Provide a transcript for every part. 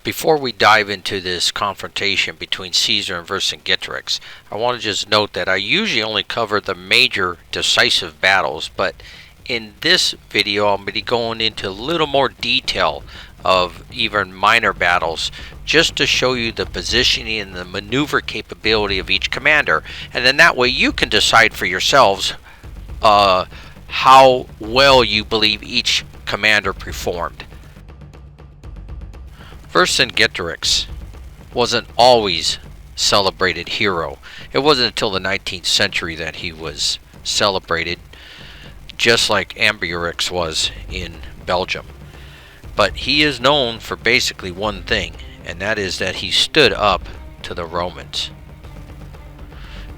Before we dive into this confrontation between Caesar and Vercingetorix, I want to just note that I usually only cover the major decisive battles, but in this video I'm going to be going into a little more detail of even minor battles, just to show you the positioning and the maneuver capability of each commander, and then that way you can decide for yourselves how well you believe each commander performed. Vercingetorix was an always celebrated hero. It wasn't until the 19th century that he was celebrated, just like Ambiorix was in Belgium. But he is known for basically one thing, and that is that he stood up to the Romans.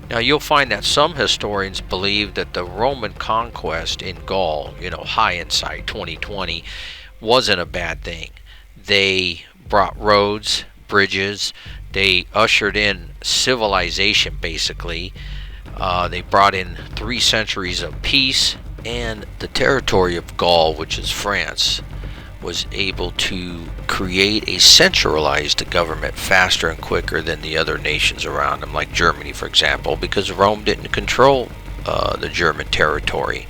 Now you'll find that some historians believe that the Roman conquest in Gaul, hindsight 2020, wasn't a bad thing. They brought roads, bridges, they ushered in civilization basically. They brought in 3 centuries of peace, and the territory of Gaul, which is France, was able to create a centralized government faster and quicker than the other nations around them, like Germany for example, because Rome didn't control the German territory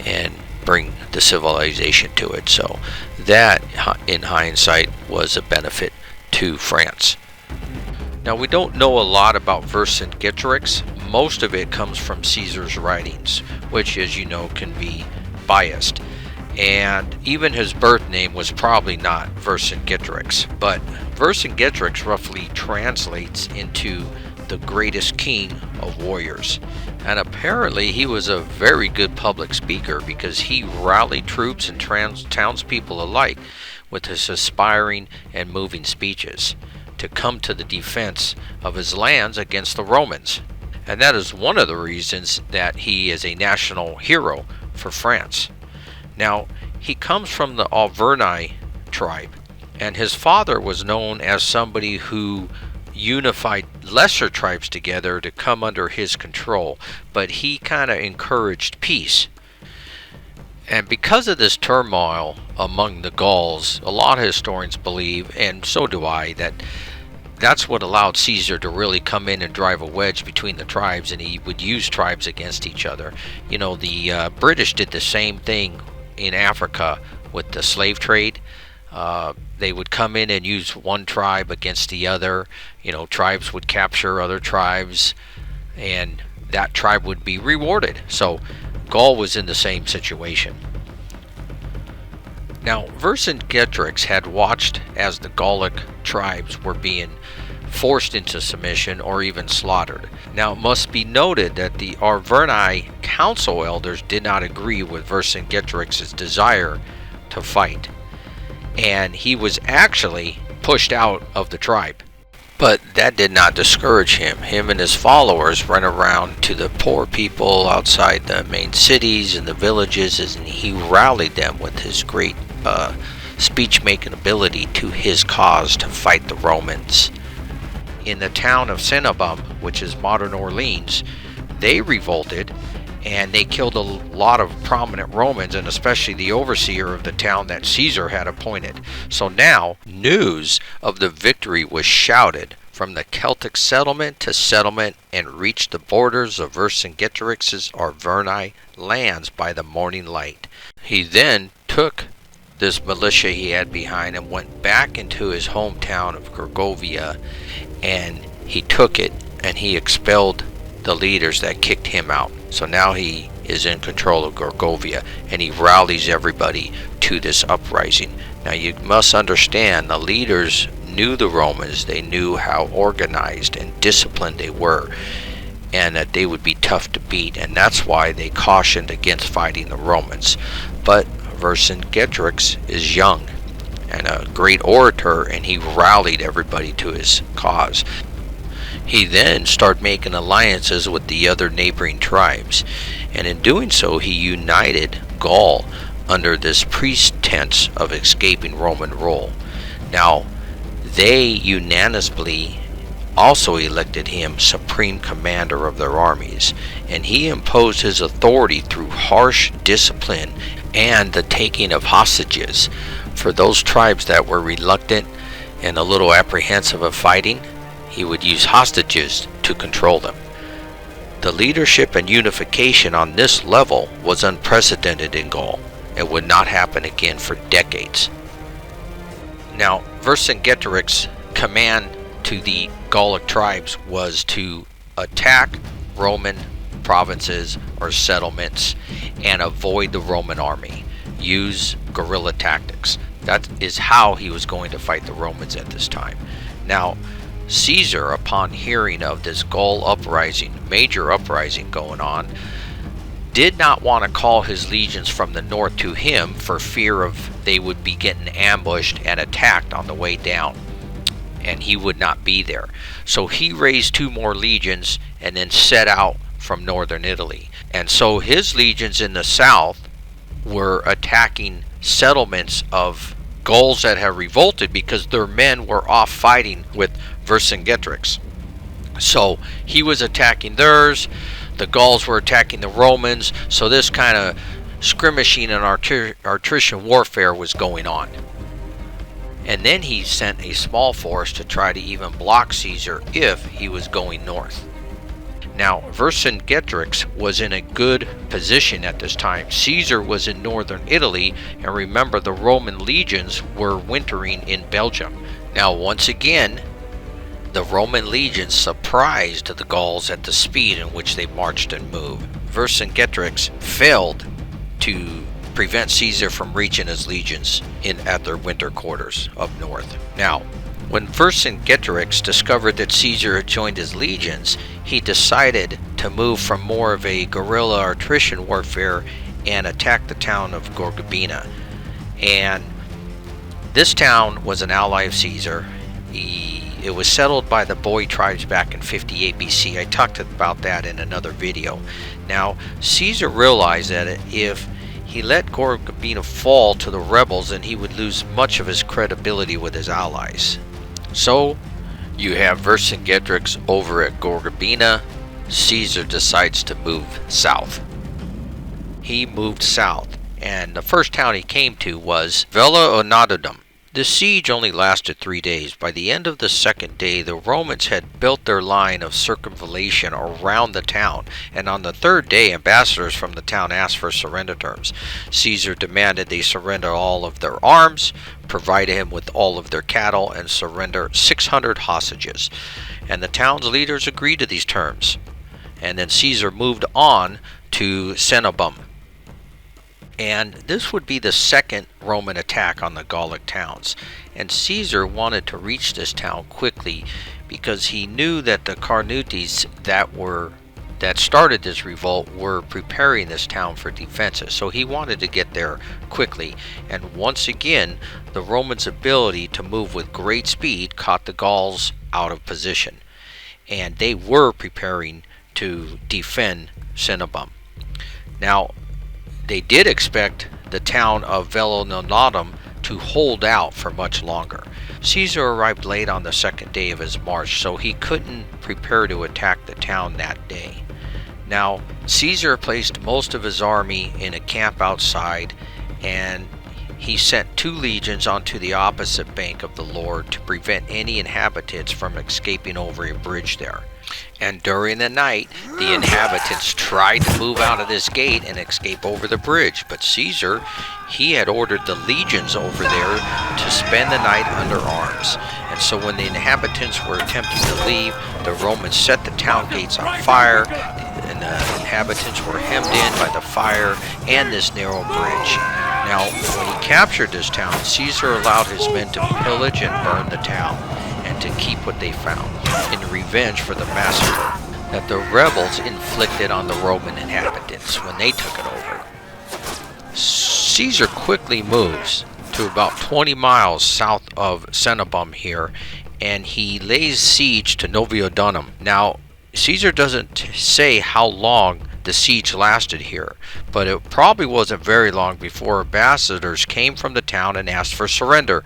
and bring the civilization to it. So that, in hindsight, was a benefit to France. Now we don't know a lot about Vercingetorix. Most of it comes from Caesar's writings, which, as you know, can be biased. And even his birth name was probably not Vercingetorix, but Vercingetorix roughly translates into the greatest king of warriors. And apparently he was a very good public speaker, because he rallied troops and townspeople alike with his inspiring and moving speeches to come to the defense of his lands against the Romans. And that is one of the reasons that he is a national hero for France. Now, he comes from the Auvergne tribe, and his father was known as somebody who unified lesser tribes together to come under his control, but he kind of encouraged peace. And because of this turmoil among the Gauls, a lot of historians believe, and so do I, that that's what allowed Caesar to really come in and drive a wedge between the tribes, and he would use tribes against each other. The British did the same thing in Africa with the slave trade. They would come in and use one tribe against the other. Tribes would capture other tribes, and that tribe would be rewarded. So Gaul was in the same situation. Now, Vercingetorix had watched as the Gallic tribes were being forced into submission or even slaughtered. Now, it must be noted that the Auvergne council elders did not agree with Vercingetorix's desire to fight, and he was actually pushed out of the tribe. But that did not discourage him. Him and his followers went around to the poor people outside the main cities and the villages, and he rallied them with his great speech-making ability to his cause to fight the Romans. In the town of Cinnabum, which is modern Orleans, they revolted, and they killed a lot of prominent Romans, and especially the overseer of the town that Caesar had appointed. So now news of the victory was shouted from the Celtic settlement to settlement and reached the borders of Vercingetorix's Auvergne lands by the morning light. He then took this militia he had behind and went back into his hometown of Gergovia, and he took it and he expelled the leaders that kicked him out. So now he is in control of Gergovia, and he rallies everybody to this uprising. Now you must understand, the leaders knew the Romans. They knew how organized and disciplined they were, and that they would be tough to beat, and that's why they cautioned against fighting the Romans. But Vercingetorix is young and a great orator, and he rallied everybody to his cause. He then started making alliances with the other neighboring tribes, and in doing so he united Gaul under this pretense of escaping Roman rule. Now, they unanimously also elected him supreme commander of their armies, and he imposed his authority through harsh discipline and the taking of hostages for those tribes that were reluctant and a little apprehensive of fighting, he would use hostages to control them. The leadership and unification on this level was unprecedented in Gaul. It would not happen again for decades. Now, Vercingetorix's command to the Gallic tribes was to attack Roman provinces or settlements and avoid the Roman army. Use guerrilla tactics. That is how he was going to fight the Romans at this time. Now, Caesar, upon hearing of this Gaul uprising, major uprising going on, did not want to call his legions from the north to him for fear of they would be getting ambushed and attacked on the way down, and he would not be there. So he raised 2 more legions and then set out from northern Italy. And so his legions in the south were attacking settlements of Gauls that had revolted because their men were off fighting with Vercingetorix. So he was attacking theirs, the Gauls were attacking the Romans, so this kind of skirmishing and attrition warfare was going on. And then he sent a small force to try to even block Caesar if he was going north. Now, Vercingetorix was in a good position at this time. Caesar was in northern Italy, and remember, the Roman legions were wintering in Belgium. Now, once again, the Roman legions surprised the Gauls at the speed in which they marched and moved. Vercingetorix failed to prevent Caesar from reaching his legions at their winter quarters up north. Now, when Vercingetorix discovered that Caesar had joined his legions, he decided to move from more of a guerrilla attrition warfare and attack the town of Gorgobina. And this town was an ally of Caesar. It was settled by the Boii tribes back in 58 BC. I talked about that in another video. Now, Caesar realized that if he let Gorgobina fall to the rebels, then he would lose much of his credibility with his allies. So, you have Vercingetorix over at Gorgobina. Caesar decides to move south. He moved south, and the first town he came to was Vercingetorix. The siege only lasted 3 days. By the end of the 2nd day, the Romans had built their line of circumvallation around the town, and on the 3rd day, ambassadors from the town asked for surrender terms. Caesar demanded they surrender all of their arms, provide him with all of their cattle, and surrender 600 hostages. And the town's leaders agreed to these terms. And then Caesar moved on to Cenabum. And this would be the 2nd Roman attack on the Gallic towns. And Caesar wanted to reach this town quickly because he knew that the Carnutes that started this revolt were preparing this town for defenses. So he wanted to get there quickly. And once again, the Romans' ability to move with great speed caught the Gauls out of position. And they were preparing to defend Cenabum. Now, they did expect the town of Vercingetorix to hold out for much longer. Caesar arrived late on the 2nd day of his march, so he couldn't prepare to attack the town that day. Now, Caesar placed most of his army in a camp outside, and he sent 2 legions onto the opposite bank of the Lord to prevent any inhabitants from escaping over a bridge there. And during the night, the inhabitants tried to move out of this gate and escape over the bridge. But Caesar, he had ordered the legions over there to spend the night under arms. And so when the inhabitants were attempting to leave, the Romans set the town gates on fire, and the inhabitants were hemmed in by the fire and this narrow bridge. Now, when he captured this town, Caesar allowed his men to pillage and burn the town, and to keep what they found, in revenge for the massacre that the rebels inflicted on the Roman inhabitants when they took it over. Caesar quickly moves to about 20 miles south of Cenabum here, and he lays siege to Noviodunum. Now, Caesar doesn't say how long the siege lasted here, but it probably wasn't very long before ambassadors came from the town and asked for surrender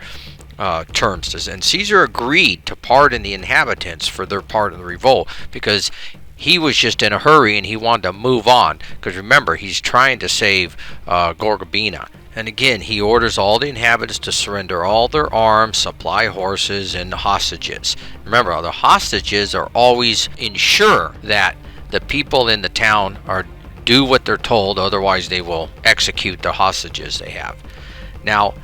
terms, and Caesar agreed to pardon the inhabitants for their part in the revolt because he was just in a hurry and he wanted to move on, because remember, he's trying to save Gorgobina, And again, he orders all the inhabitants to surrender all their arms, supply horses, and hostages. Remember, the hostages are always ensure that the people in the town are do what they're told, otherwise they will execute the hostages they have. Now,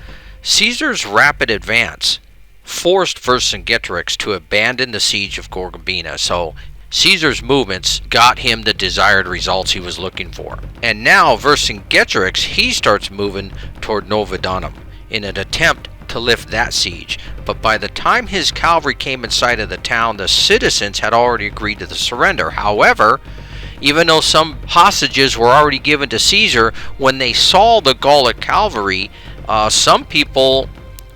Caesar's rapid advance forced Vercingetorix to abandon the siege of Gorgobina, so Caesar's movements got him the desired results he was looking for. And now Vercingetorix, he starts moving toward Novidanum in an attempt to lift that siege. But by the time his cavalry came in sight of the town, the citizens had already agreed to the surrender. However, even though some hostages were already given to Caesar, when they saw the Gallic cavalry, some people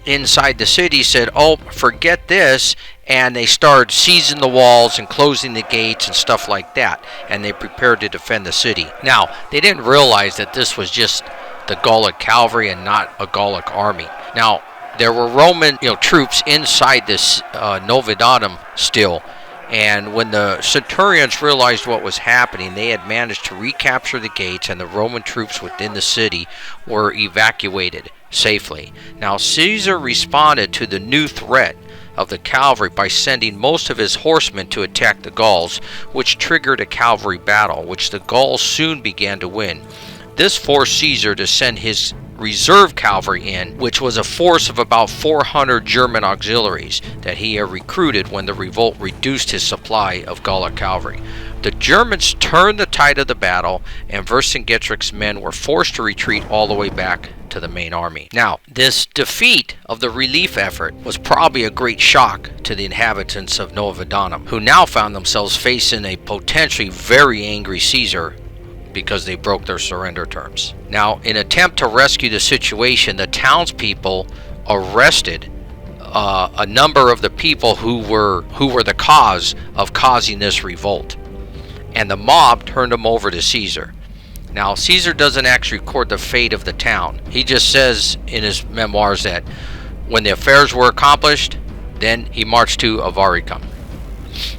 inside the city said, "Oh, forget this," and they started seizing the walls and closing the gates and stuff like that, and they prepared to defend the city. Now, they didn't realize that this was just the Gallic cavalry and not a Gallic army. Now, there were Roman troops inside this Novidanum still, and when the centurions realized what was happening, they had managed to recapture the gates, and the Roman troops within the city were evacuated safely. Now, Caesar responded to the new threat of the cavalry by sending most of his horsemen to attack the Gauls, which triggered a cavalry battle, which the Gauls soon began to win. This forced Caesar to send his reserve cavalry in, which was a force of about 400 German auxiliaries that he had recruited when the revolt reduced his supply of Gallic cavalry. The Germans turned the tide of the battle, and Vercingetorix's men were forced to retreat all the way back to the main army. Now, this defeat of the relief effort was probably a great shock to the inhabitants of Novidanum, who now found themselves facing a potentially very angry Caesar because they broke their surrender terms. Now, in an attempt to rescue the situation, the townspeople arrested a number of the people who were the cause of causing this revolt, and the mob turned them over to Caesar. Now, Caesar doesn't actually record the fate of the town. He just says in his memoirs that when the affairs were accomplished, then he marched to Avaricum.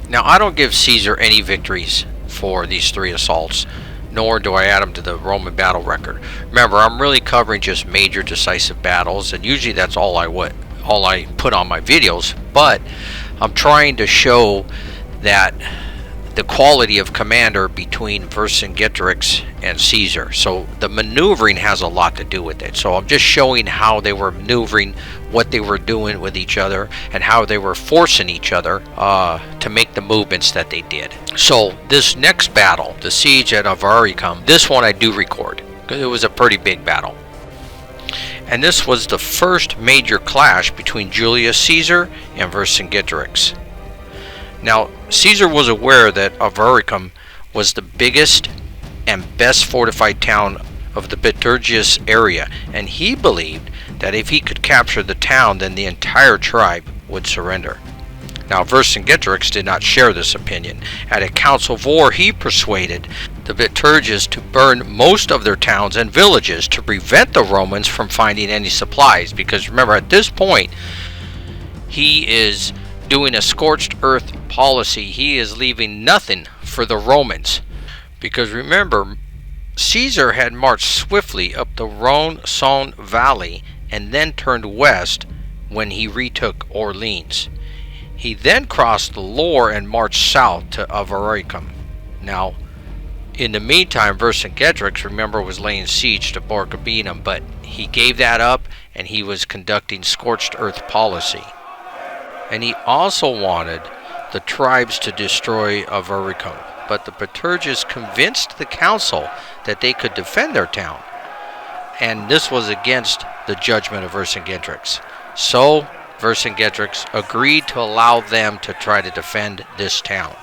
Now, I don't give Caesar any victories for these 3 assaults, nor do I add them to the Roman battle record. Remember, I'm really covering just major decisive battles, and usually that's all I put on my videos, but I'm trying to show that the quality of commander between Vercingetorix and Caesar. So the maneuvering has a lot to do with it. So I'm just showing how they were maneuvering, what they were doing with each other, and how they were forcing each other to make the movements that they did. So this next battle, the siege at Avaricum, this one I do record because it was a pretty big battle. And this was the first major clash between Julius Caesar and Vercingetorix. Now, Caesar was aware that Avaricum was the biggest and best fortified town of the Biturigius area, and he believed that if he could capture the town, then the entire tribe would surrender. Now, Vercingetorix did not share this opinion. At a council of war, he persuaded the Biturigians to burn most of their towns and villages to prevent the Romans from finding any supplies, because remember, at this point, he is doing a scorched earth policy. He is leaving nothing for the Romans, because remember, Caesar had marched swiftly up the Rhone-Saône valley and then turned west when he retook Orleans. He then crossed the Loire and marched south to Avaricum. Now, in the meantime, Vercingetorix, remember, was laying siege to Gorgobina, but he gave that up and he was conducting scorched earth policy. And he also wanted the tribes to destroy Avaricum, but the Biturigians convinced the council that they could defend their town, and this was against the judgment of Vercingetorix. So Vercingetorix agreed to allow them to try to defend this town.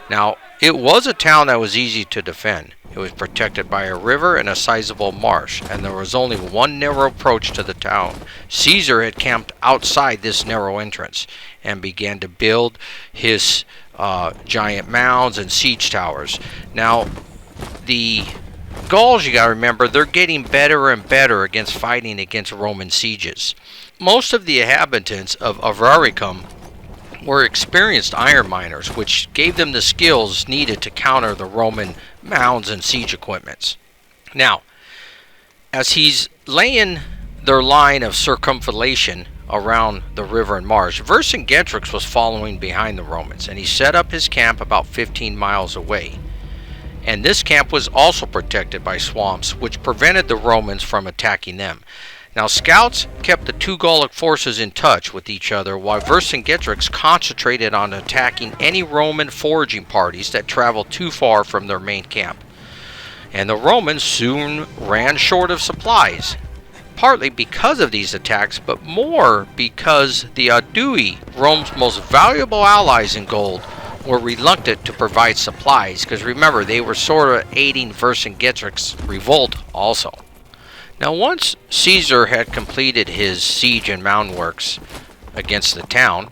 Now, it was a town that was easy to defend. It was protected by a river and a sizable marsh, and there was only one narrow approach to the town. Caesar had camped outside this narrow entrance and began to build his giant mounds and siege towers. Now, the Gauls, you gotta remember, they're getting better and better against fighting against Roman sieges. Most of the inhabitants of Avaricum were experienced iron miners, which gave them the skills needed to counter the Roman mounds and siege equipments. Now, As he's laying their line of circumvallation around the river and marsh, Vercingetorix was following behind the Romans, and he set up his camp about 15 miles away. And this camp was also protected by swamps, which prevented the Romans from attacking them. Now, scouts kept the two Gallic forces in touch with each other, while Vercingetorix concentrated on attacking any Roman foraging parties that traveled too far from their main camp. And the Romans soon ran short of supplies, partly because of these attacks, but more because the Aedui, Rome's most valuable allies in gold, were reluctant to provide supplies, because remember, they were sort of aiding Vercingetorix's revolt also. Now, once Caesar had completed his siege and mound works against the town,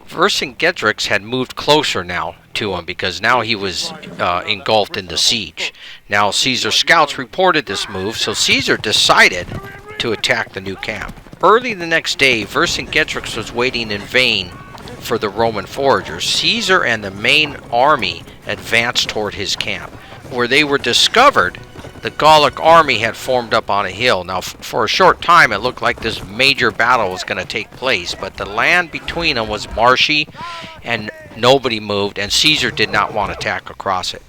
Vercingetorix had moved closer now to him, because now he was engulfed in the siege. Now, Caesar's scouts reported this move, so Caesar decided to attack the new camp. Early the next day, Vercingetorix was waiting in vain for the Roman foragers. Caesar and the main army advanced toward his camp. Where they were discovered, the Gallic army had formed up on a hill. Now, for a short time, it looked like this major battle was going to take place, but the land between them was marshy, and nobody moved, and Caesar did not want to attack across it.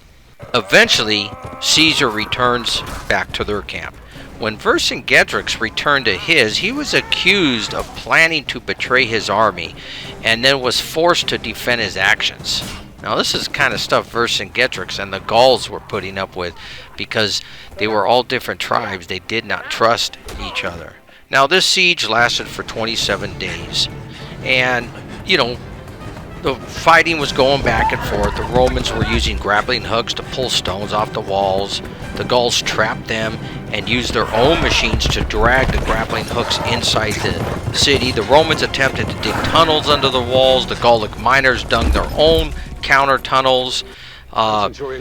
Eventually, Caesar returns back to their camp. When Vercingetorix returned to his, he was accused of planning to betray his army, and then was forced to defend his actions. Now, this is kind of stuff Vercingetorix and the Gauls were putting up with, because they were all different tribes. They did not trust each other. Now, this siege lasted for 27 days, and, the fighting was going back and forth. The Romans were using grappling hooks to pull stones off the walls. The Gauls trapped them and used their own machines to drag the grappling hooks inside the city. The Romans attempted to dig tunnels under the walls. The Gallic miners dug their own counter tunnels. After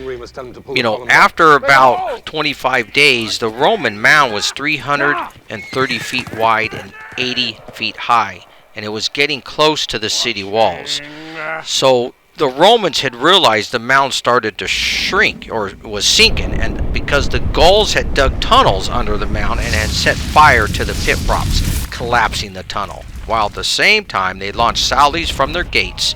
about 25 days, the Roman mound was 330 feet wide and 80 feet high, and it was getting close to the city walls. So the Romans had realized the mound started to shrink, or was sinking, and because the Gauls had dug tunnels under the mound and had set fire to the pit props, collapsing the tunnel, while at the same time they launched sallies from their gates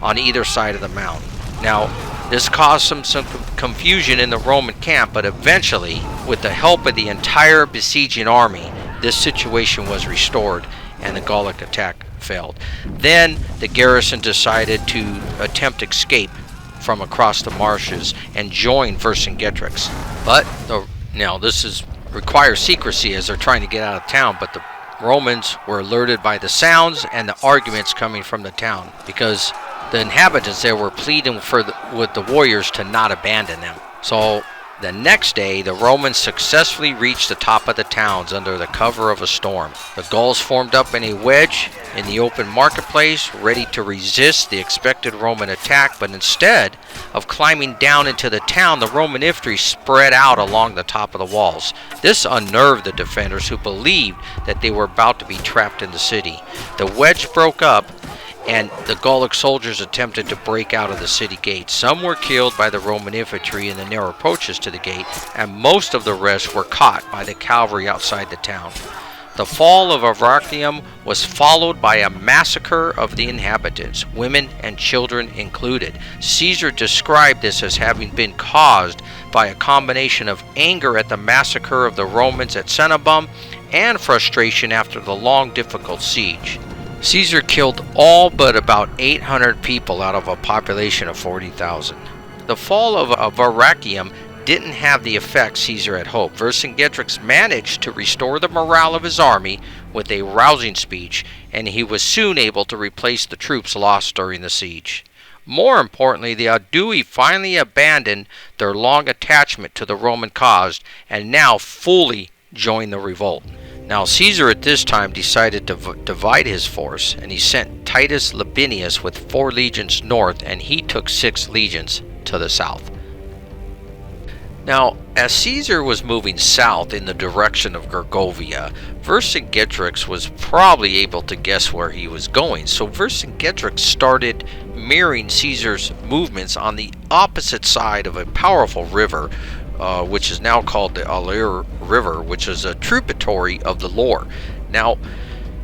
on either side of the mound. Now, this caused some confusion in the Roman camp, but eventually, with the help of the entire besieging army, this situation was restored, and the Gallic attack failed. Then the garrison decided to attempt escape from across the marshes and join Vercingetorix. But now this requires secrecy, as they're trying to get out of town, but the Romans were alerted by the sounds and the arguments coming from the town, because the inhabitants there were pleading with the warriors to not abandon them. So the next day, the Romans successfully reached the top of the towns under the cover of a storm. The Gauls formed up in a wedge in the open marketplace, ready to resist the expected Roman attack, but instead of climbing down into the town, the Roman infantry spread out along the top of the walls. This unnerved the defenders, who believed that they were about to be trapped in the city. The wedge broke up, and the Gallic soldiers attempted to break out of the city gates. Some were killed by the Roman infantry in the narrow approaches to the gate, and most of the rest were caught by the cavalry outside the town. The fall of Vercingetorix was followed by a massacre of the inhabitants, women and children included. Caesar described this as having been caused by a combination of anger at the massacre of the Romans at Cenabum and frustration after the long, difficult siege. Caesar killed all but about 800 people out of a population of 40,000. The fall of Vercingetorix didn't have the effect Caesar had hoped. Vercingetorix managed to restore the morale of his army with a rousing speech, and he was soon able to replace the troops lost during the siege. More importantly, the Aedui finally abandoned their long attachment to the Roman cause and now fully joined the revolt. Now, Caesar at this time decided to divide his force, and he sent Titus Labienus with 4 legions north, and he took 6 legions to the south. Now, as Caesar was moving south in the direction of Gergovia, Vercingetorix was probably able to guess where he was going, so Vercingetorix started mirroring Caesar's movements on the opposite side of a powerful river, which is now called the Alesia River, which is a tributary of the Loire. Now,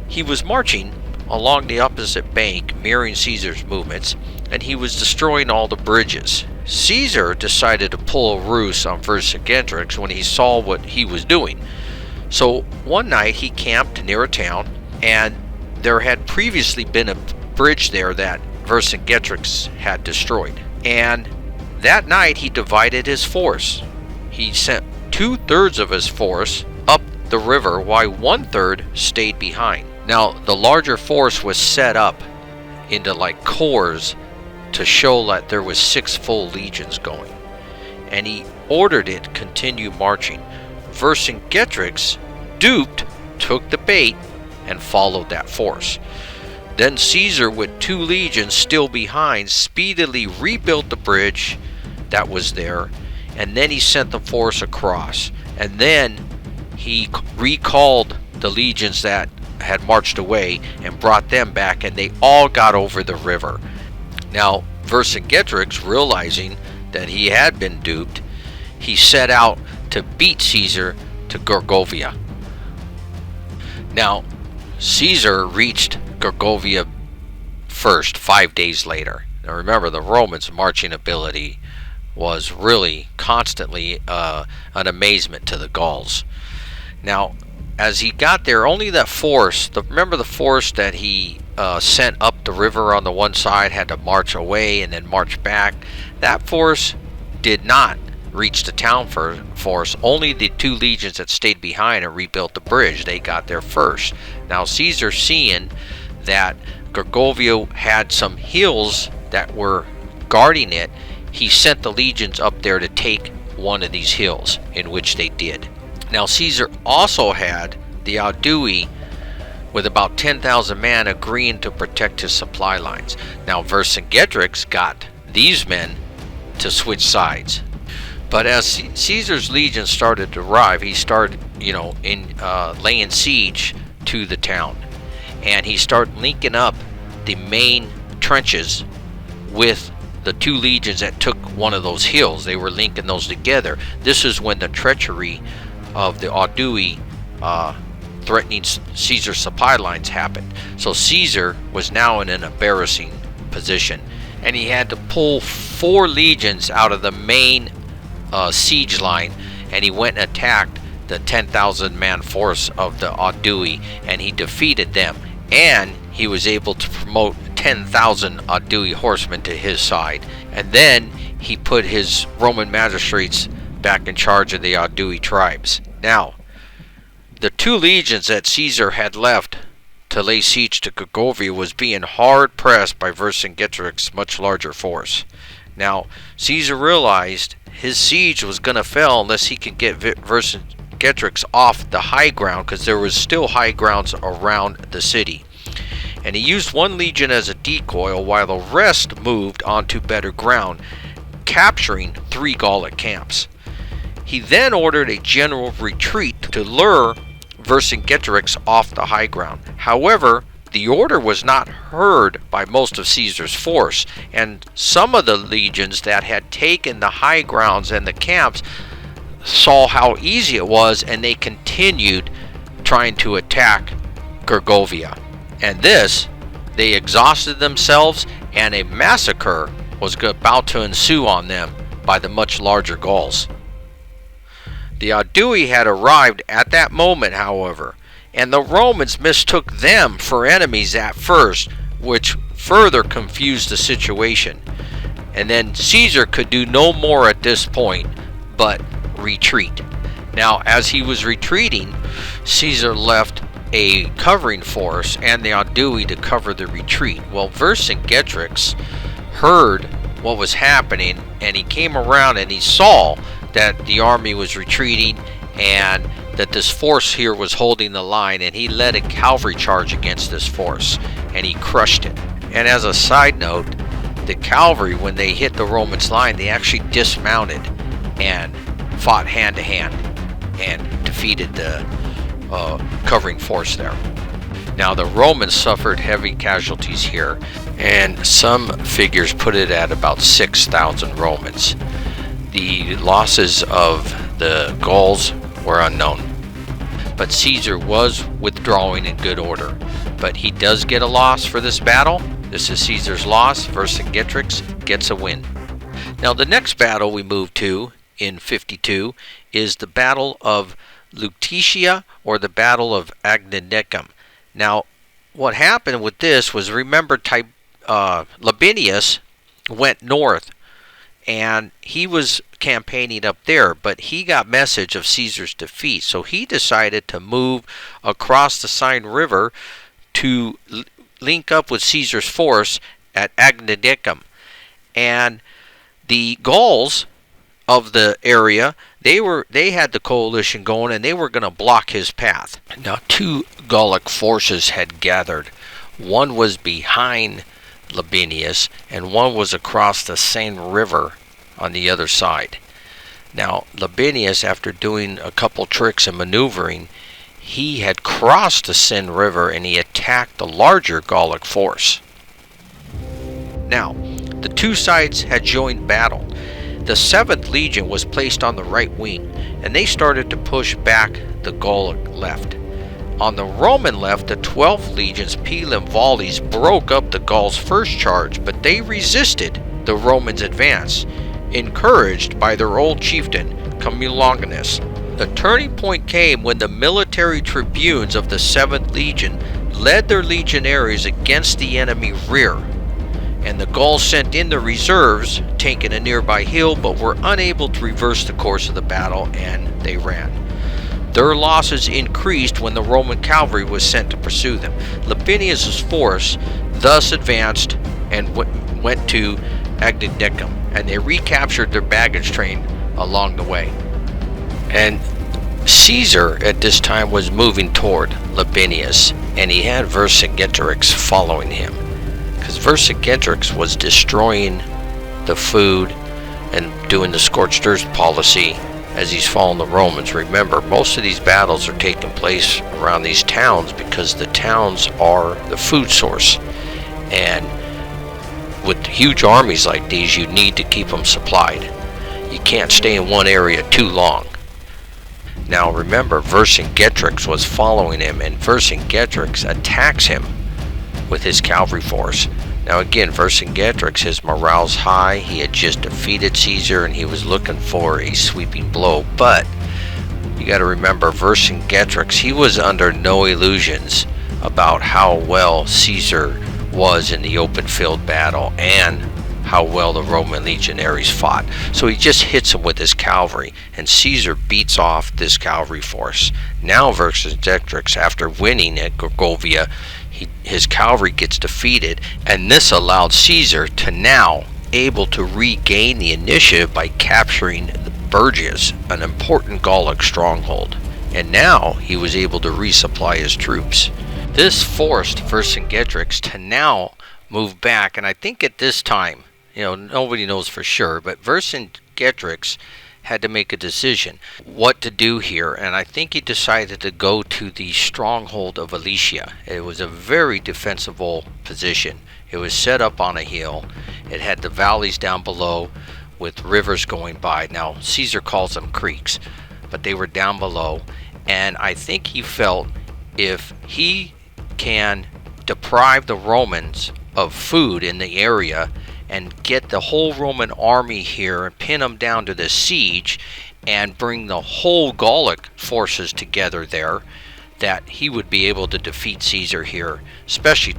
he was marching along the opposite bank, mirroring Caesar's movements, and he was destroying all the bridges. Caesar decided to pull a ruse on Vercingetorix when he saw what he was doing. So one night he camped near a town, and there had previously been a bridge there that Vercingetorix had destroyed. And that night he divided his force. He sent 2/3 of his force up the river while 1/3 stayed behind. Now the larger force was set up into like corps to show that there was 6 full legions going, and he ordered it to continue marching. Vercingetorix, duped, took the bait and followed that force. Then Caesar, with 2 legions still behind, speedily rebuilt the bridge that was there, and then he sent the force across, and then he recalled the legions that had marched away and brought them back, and they all got over the river. Now Vercingetorix, realizing that he had been duped, he set out to beat Caesar to Gergovia. Now Caesar reached Gergovia first 5 days later. Now remember, the Romans' marching ability was really constantly an amazement to the Gauls. Now as he got there, only that force, remember the force that he sent up the river on the one side had to march away and then march back? That force did not reach the town force. Only the 2 legions that stayed behind and rebuilt the bridge, they got there first. Now Caesar, seeing that Gergovia had some hills that were guarding it, he sent the legions up there to take one of these hills, in which they did. Now Caesar also had the Aedui with about 10,000 men agreeing to protect his supply lines. Now Vercingetorix got these men to switch sides. But as Caesar's legions started to arrive, he started, laying siege to the town. And he started linking up the main trenches with the 2 legions that took one of those hills. They were linking those together. This is when the treachery of the Aedui threatening Caesar's supply lines happened. So Caesar was now in an embarrassing position, and he had to pull 4 legions out of the main siege line, and he went and attacked the 10,000 man force of the Aedui, and he defeated them, and he was able to promote 10,000 Aedui horsemen to his side. And then he put his Roman magistrates back in charge of the Aedui tribes. Now, the 2 legions that Caesar had left to lay siege to Gergovia was being hard pressed by Vercingetorix's much larger force. Now, Caesar realized his siege was going to fail unless he could get Vercingetorix off the high ground, because there was still high grounds around the city. And he used 1 legion as a decoy while the rest moved onto better ground, capturing 3 Gallic camps. He then ordered a general retreat to lure Vercingetorix off the high ground. However, the order was not heard by most of Caesar's force, and some of the legions that had taken the high grounds and the camps saw how easy it was, and they continued trying to attack Gergovia. And this, they exhausted themselves, and a massacre was about to ensue on them by the much larger Gauls. The Aedui had arrived at that moment, however, and the Romans mistook them for enemies at first, which further confused the situation. And then Caesar could do no more at this point but retreat. Now, as he was retreating, Caesar left a covering force and the Aedui to cover the retreat. Well, Vercingetorix heard what was happening, and he came around and he saw that the army was retreating and that this force here was holding the line, and he led a cavalry charge against this force, and he crushed it. And as a side note, the cavalry, when they hit the Romans' line, they actually dismounted and fought hand to hand and defeated the covering force there. Now, the Romans suffered heavy casualties here, and some figures put it at about 6,000 Romans. The losses of the Gauls were unknown, but Caesar was withdrawing in good order. But he does get a loss for this battle. This is Caesar's loss. Vercingetorix gets a win. Now the next battle we move to in 52 is the Battle of Lutetia, or the Battle of Agrigentum. Now what happened with this was, remember, Labienus went north and he was campaigning up there, but he got message of Caesar's defeat, so he decided to move across the Seine River to link up with Caesar's force at Agrigentum. And the Gauls of the area, they had the coalition going, and they were going to block his path. Now two Gallic forces had gathered. One was behind Labienus, and one was across the Seine River on the other side. Now Labienus, after doing a couple tricks and maneuvering, he had crossed the Seine River and he attacked the larger Gallic force. Now the two sides had joined battle. The 7th Legion was placed on the right wing, and they started to push back the Gallic left. On the Roman left, the 12th Legion's peel and volleys broke up the Gauls' first charge, but they resisted the Romans' advance, encouraged by their old chieftain, Longinus. The turning point came when the military tribunes of the 7th Legion led their legionaries against the enemy rear, and the Gauls sent in the reserves, taking a nearby hill, but were unable to reverse the course of the battle, and they ran. Their losses increased when the Roman cavalry was sent to pursue them. Labienus' force thus advanced and went to Agrigentum, and they recaptured their baggage train along the way. And Caesar at this time was moving toward Labienus, and he had Vercingetorix following him, because Vercingetorix was destroying the food and doing the scorched earth policy as he's following the Romans. Remember, most of these battles are taking place around these towns because the towns are the food source, and with huge armies like these, you need to keep them supplied. You can't stay in one area too long. Now remember, Vercingetorix was following him, and Vercingetorix attacks him with his cavalry force. Now again, Vercingetorix, his morale's high. He had just defeated Caesar and he was looking for a sweeping blow. But you got to remember, Vercingetorix, he was under no illusions about how well Caesar was in the open field battle and how well the Roman legionaries fought. So he just hits him with his cavalry, and Caesar beats off this cavalry force. Now Vercingetorix, after winning at Gergovia, his cavalry gets defeated, and this allowed Caesar to now able to regain the initiative by capturing the Bergius, an important Gallic stronghold. And now he was able to resupply his troops. This forced Vercingetorix to now move back, and I think at this time, nobody knows for sure, but Vercingetorix had to make a decision what to do here, and I think he decided to go to the stronghold of Alesia. It was a very defensible position. It was set up on a hill. It had the valleys down below with rivers going by. Now Caesar calls them creeks, but they were down below, and I think he felt if he can deprive the Romans of food in the area and get the whole Roman army here and pin them down to the siege and bring the whole Gallic forces together there, that he would be able to defeat Caesar here, especially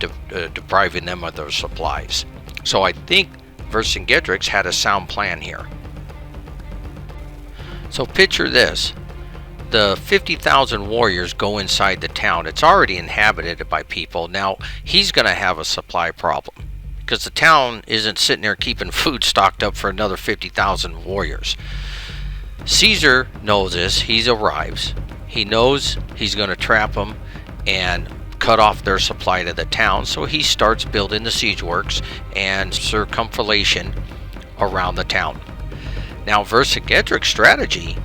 depriving them of their supplies. So I think Vercingetorix had a sound plan here. So picture this. The 50,000 warriors go inside the town. It's already inhabited by people. Now he's going to have a supply problem, because the town isn't sitting there keeping food stocked up for another 50,000 warriors. Caesar knows this. He arrives. He knows he's going to trap them and cut off their supply to the town, so he starts building the siege works and circumvallation around the town. Now Vercingetorix's strategy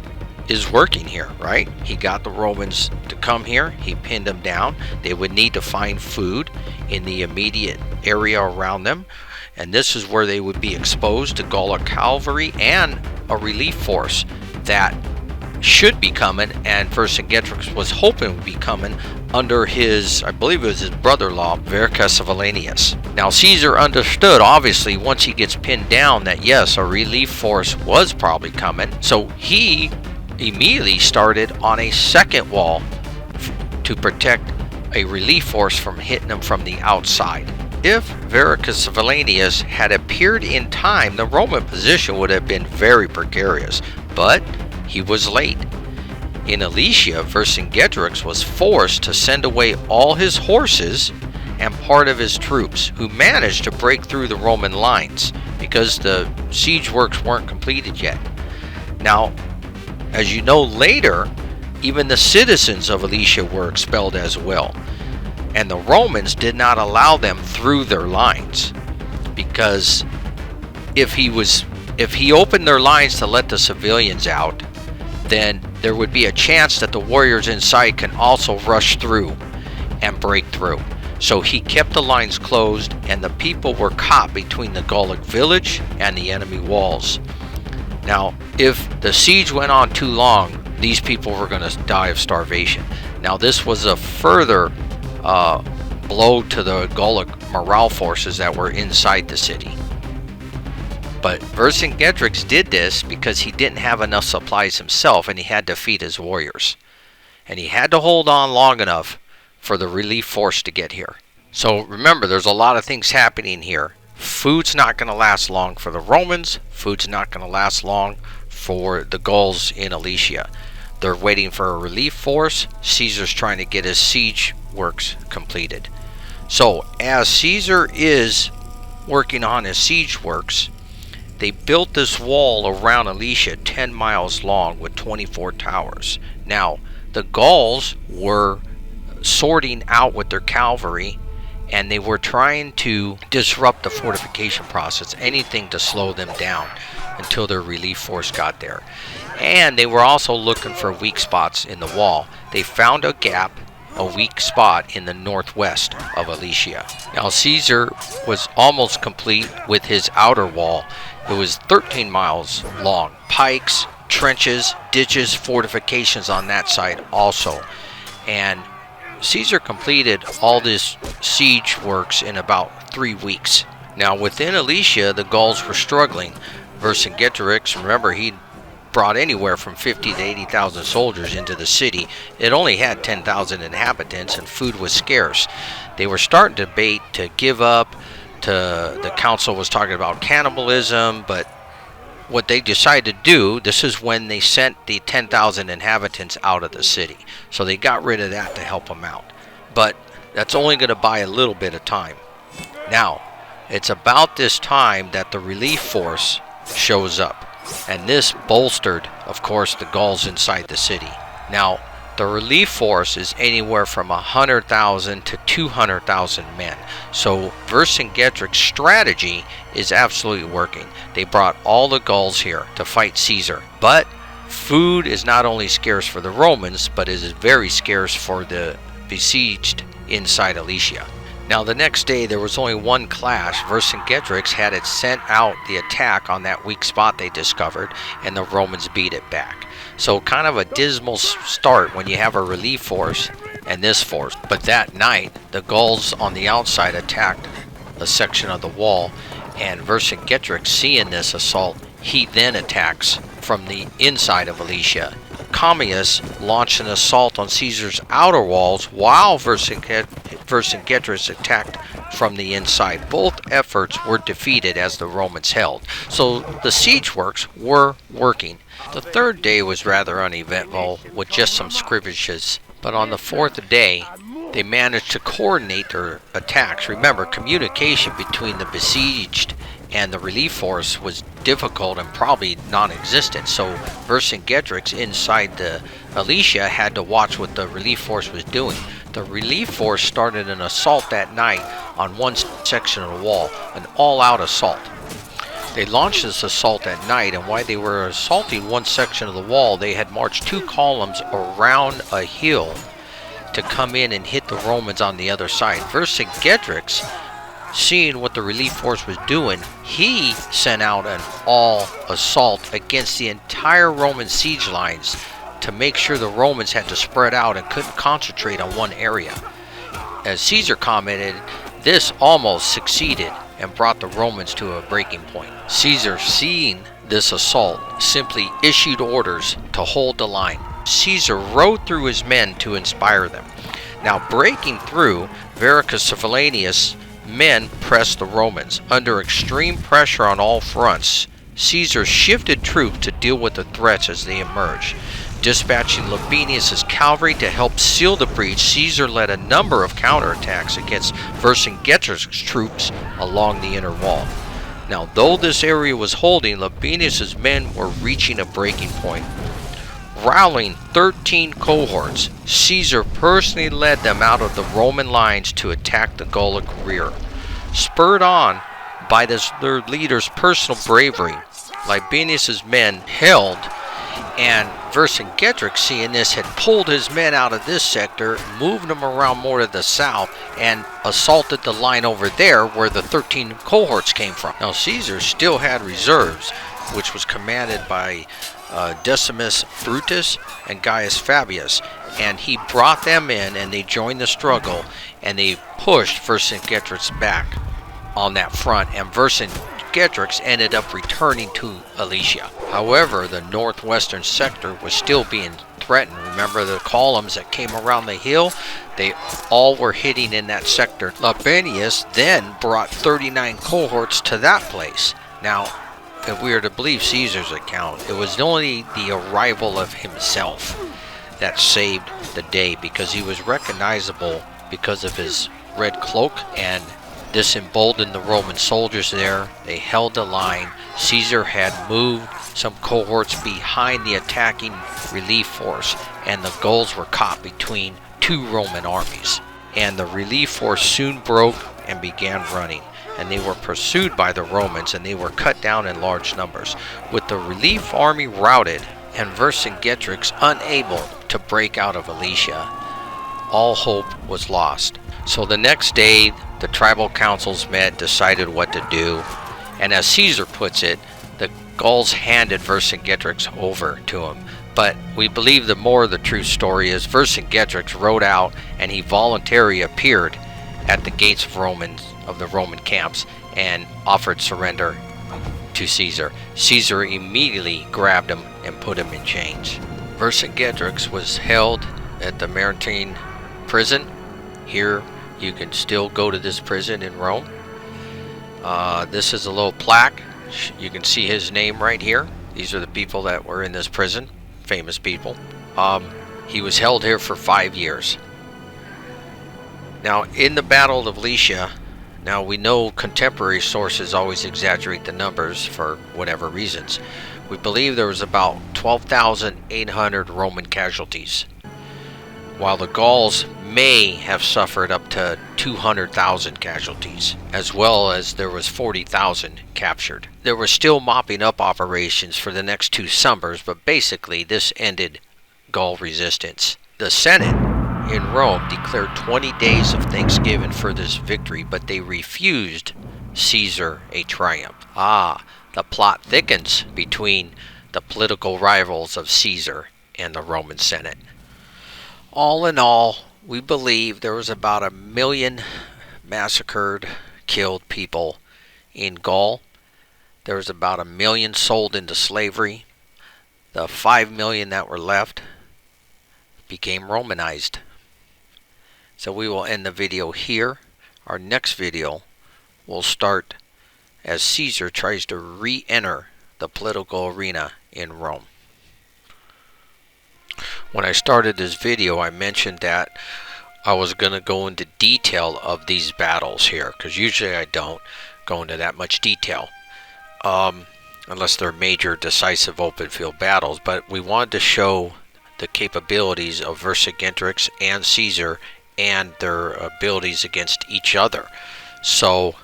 is working here, right? He got the Romans to come here. He pinned them down. They would need to find food in the immediate area around them. and this is where they would be exposed to Gallic cavalry and a relief force that should be coming, and Vercingetorix was hoping would be coming under his, I believe it was his brother-in-law, Vercingetorix. Now Caesar understood, obviously, once he gets pinned down, that yes, a relief force was probably coming, so he immediately started on a second wall to protect a relief force from hitting them from the outside. If Vercingetorix had appeared in time, the Roman position would have been very precarious, but he was late. In Alesia, Vercingetorix was forced to send away all his horses and part of his troops, who managed to break through the Roman lines because the siege works weren't completed yet. Now, as you know, later, even the citizens of Alesia were expelled as well, and the Romans did not allow them through their lines, because if he opened their lines to let the civilians out, then there would be a chance that the warriors inside can also rush through and break through. So he kept the lines closed, and the people were caught between the Gallic village and the enemy walls. Now, if the siege went on too long, these people were going to die of starvation. Now, this was a further blow to the Gallic morale forces that were inside the city. But Vercingetorix did this because he didn't have enough supplies himself, and he had to feed his warriors. And he had to hold on long enough for the relief force to get here. So remember, there's a lot of things happening here. Food's not going to last long for the Romans. Food's not going to last long for the Gauls in Alesia. They're waiting for a relief force. Caesar's trying to get his siege works completed. So as Caesar is working on his siege works, they built this wall around Alesia 10 miles long with 24 towers. Now, the Gauls were sorting out with their cavalry, and they were trying to disrupt the fortification process, anything to slow them down until their relief force got there. And they were also looking for weak spots in the wall. They found a gap, a weak spot in the northwest of Alesia. Now, Caesar was almost complete with his outer wall. It was 13 miles long. Pikes, trenches, ditches, fortifications on that side also. And Caesar completed all this siege works in about 3 weeks. Now, within Alesia, the Gauls were struggling. Vercingetorix, remember, he brought anywhere from 50 to 80,000 soldiers into the city. It only had 10,000 inhabitants, and food was scarce. They were starting to debate to give up. The council was talking about cannibalism, but what they decided to do, this is when they sent the 10,000 inhabitants out of the city. So they got rid of that to help them out. But that's only going to buy a little bit of time. Now, it's about this time that the relief force shows up. And this bolstered, of course, the Gauls inside the city. Now, the relief force is anywhere from 100,000 to 200,000 men. So Vercingetorix's strategy is absolutely working. They brought all the Gauls here to fight Caesar. But food is not only scarce for the Romans, but it is very scarce for the besieged inside Alesia. Now, the next day, there was only one clash. Vercingetorix had it sent out the attack on that weak spot they discovered, and the Romans beat it back. So kind of a dismal start when you have a relief force and this force. But that night, the Gauls on the outside attacked a section of the wall, and Vercingetorix, seeing this assault, he then attacks from the inside of Alesia. Commius launched an assault on Caesar's outer walls while Vercingetorix attacked from the inside. Both efforts were defeated as the Romans held. So the siege works were working. The third day was rather uneventful with just some skirmishes, but on the fourth day they managed to coordinate their attacks. Remember, communication between the besieged and the relief force was difficult and probably non-existent. So Vercingetorix inside the Alesia had to watch what the relief force was doing. The relief force started an assault that night on one section of the wall, an all-out assault. They launched this assault at night, and while they were assaulting one section of the wall, they had marched 2 columns around a hill to come in and hit the Romans on the other side. Vercingetorix seeing what the relief force was doing, he sent out an all assault against the entire Roman siege lines to make sure the Romans had to spread out and couldn't concentrate on one area. As Caesar commented, this almost succeeded and brought the Romans to a breaking point. Caesar, seeing this assault, simply issued orders to hold the line. Caesar rode through his men to inspire them. Now, breaking through, Vercingetorix' men pressed the Romans. Under extreme pressure on all fronts, Caesar shifted troops to deal with the threats as they emerged. Dispatching Labienus' cavalry to help seal the breach, Caesar led a number of counterattacks against Vercingetorix' troops along the inner wall. Now, though this area was holding, Labienus' men were reaching a breaking point. Rallying 13 cohorts, Caesar personally led them out of the Roman lines to attack the Gallic rear. Spurred on by their leader's personal bravery, Labienus' men held, and Vercingetorix, seeing this, had pulled his men out of this sector, moved them around more to the south, and assaulted the line over there where the 13 cohorts came from. Now, Caesar still had reserves, which was commanded by Decimus Brutus and Gaius Fabius, and he brought them in, and they joined the struggle, and they pushed Vercingetorix back on that front, and Vercingetorix ended up returning to Alesia. However, the northwestern sector was still being threatened. Remember the columns that came around the hill? They all were hitting in that sector. Labienus then brought 39 cohorts to that place. Now, if we are to believe Caesar's account, it was only the arrival of himself that saved the day, because he was recognizable because of his red cloak, and this emboldened the Roman soldiers there. They held the line. Caesar had moved some cohorts behind the attacking relief force, and the Gauls were caught between two Roman armies. And the relief force soon broke and began running, and they were pursued by the Romans, and they were cut down in large numbers. With the relief army routed and Vercingetorix unable to break out of Alesia, all hope was lost. So the next day, the tribal councils met, decided what to do, and as Caesar puts it, the Gauls handed Vercingetorix over to him. But we believe the more of the true story is Vercingetorix rode out, and he voluntarily appeared at the gates of the Roman camps and offered surrender to Caesar. Caesar immediately grabbed him and put him in chains. Vercingetorix was held at the Mamertine prison. Here you can still go to this prison in Rome. This is a little plaque. You can see his name right here. These are the people that were in this prison, famous people. He was held here for 5 years. Now, in the Battle of Alesia, now we know contemporary sources always exaggerate the numbers for whatever reasons. We believe there was about 12,800 Roman casualties, while the Gauls may have suffered up to 200,000 casualties, as well as there was 40,000 captured. There were still mopping up operations for the next 2 summers, but basically this ended Gaul resistance. The Senate in Rome declared 20 days of Thanksgiving for this victory, but they refused Caesar a triumph. The plot thickens between the political rivals of Caesar and the Roman Senate. All in all, we believe there was about 1 million massacred, killed people in Gaul. There was about 1 million sold into slavery. The 5 million that were left became Romanized. So we will end the video here. Our next video will start as Caesar tries to re-enter the political arena in Rome. When I started this video, I mentioned that I was going to go into detail of these battles here, because usually I don't go into that much detail unless they're major decisive open field battles. But we wanted to show the capabilities of Vercingetorix and Caesar and their abilities against each other. So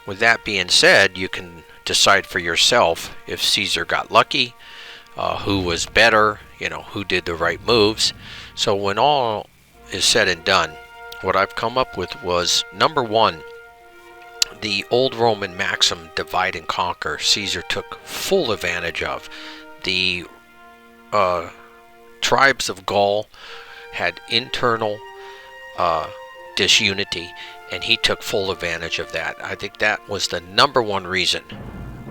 with that being said, you can decide for yourself if Caesar got lucky, who was better, who did the right moves. So when all is said and done, what I've come up with was, number one, the old Roman maxim, divide and conquer, Caesar took full advantage of. The tribes of Gaul had internal disunity, and he took full advantage of that. I think that was the number one reason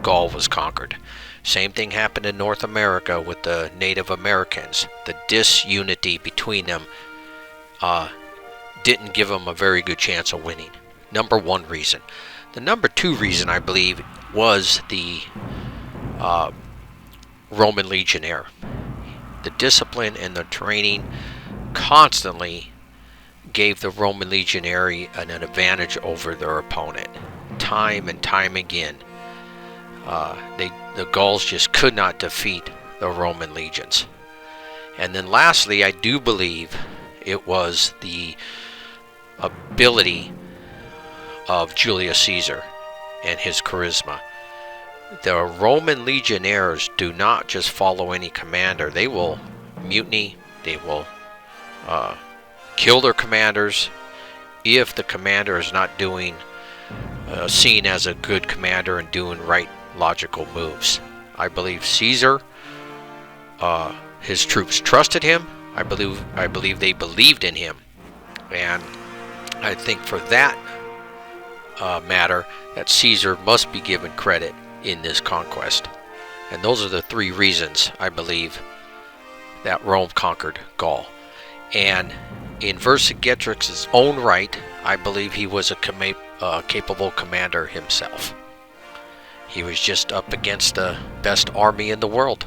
Gaul was conquered. Same thing happened in North America with the Native Americans. The disunity between them didn't give them a very good chance of winning. Number one reason. The number two reason, I believe, was the Roman legionnaire. The discipline and the training constantly gave the Roman legionary an advantage over their opponent. Time and time again, the Gauls just could not defeat the Roman legions. And then lastly, I do believe it was the ability of Julius Caesar and his charisma. The Roman legionnaires do not just follow any commander. They will mutiny. They will kill their commanders if the commander is not doing seen as a good commander and doing right logical moves. I believe Caesar, his troops trusted him. I believe they believed in him, and I think for that matter that Caesar must be given credit in this conquest. And those are the three reasons I believe that Rome conquered Gaul. And in Vercingetorix's own right, I believe he was a capable commander himself. He was just up against the best army in the world.